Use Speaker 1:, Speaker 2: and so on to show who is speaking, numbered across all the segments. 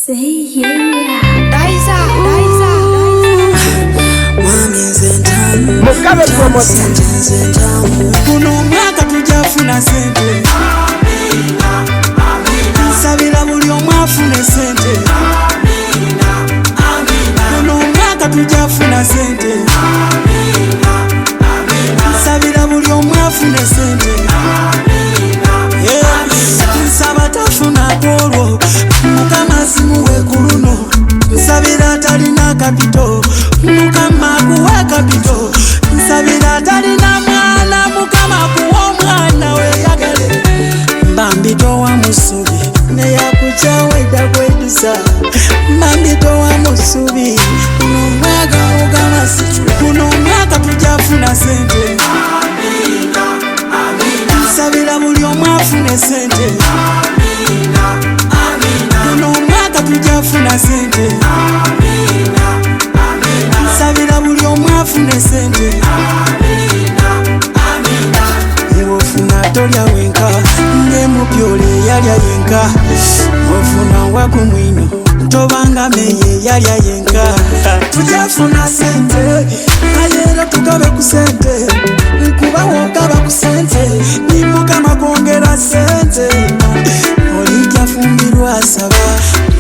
Speaker 1: Say yeah.
Speaker 2: Daiza.
Speaker 3: Mugabe promotion.
Speaker 2: Kuno mwaka tujafuna sente. Sabira buli omu afune sente. Kuno mwaka tujafuna sente. Sabira buli omu afune sente. Nsaba tafuna polwo Mukama simuwe kuluno. Nsabira talina kapito Mukama kuwe kapito. Nsabira talina mwana Mukama kuwa omwana weyagale. Mbambito wa musubi neyakucawe edagwedusa. Mbambito wa musubi kuno mwaka ugama situ. Kuno mwaka tujafuna sente. Nsabira buli omu afune sente. Kuno mwaka tujafuna sente. Nsabira buli omu afune sente. Ewofuna tolya wenka ngemupyole yalya yenka. Ofuna waku mwino tobanga meye yalya yenka. Tujafuna sente ayera tugabe ku sente. Nkuba wogaba ku sente ni Mukama kwongera sente. Olijja fumbirwa saba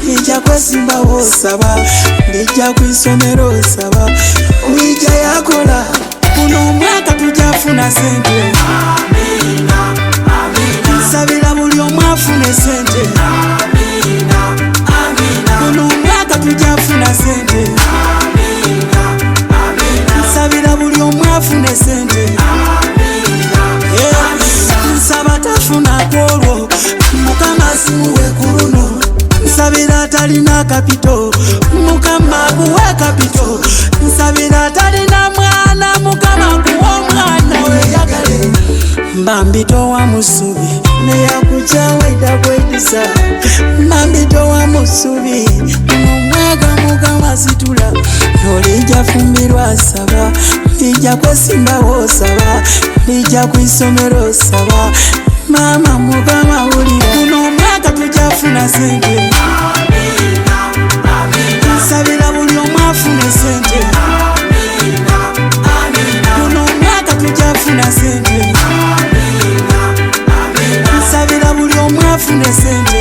Speaker 2: lijja kwesimba wosaba lijja kwisomero saba olijja yakola. Kuno mwaka tujafuna sente. Nsabira buli omu afune sente. Kuno mwaka tujafuna sente. Nsabira buli omu afune sente. Nsaba tafuna polwo Mukama simuwe kuluno. Nsabira talina kapito Mukama kuwe kapito. Nsabira talina mwana Mukama kuwa omwana weyagale. Mbambito wa musubi neyakucawe edagwedusa. Mbambito wa musubi omwaga Mukama situla. Olijja fumbirwa saba lijja kwesimba wosaba lijja kwisomero saba. Mama Mukama wulira. Kuno mwaka tujafuna sente. Nsabira buli omu afune sente. Kuno mwaka tujafuna sente. Nsabira buli omu afune sente.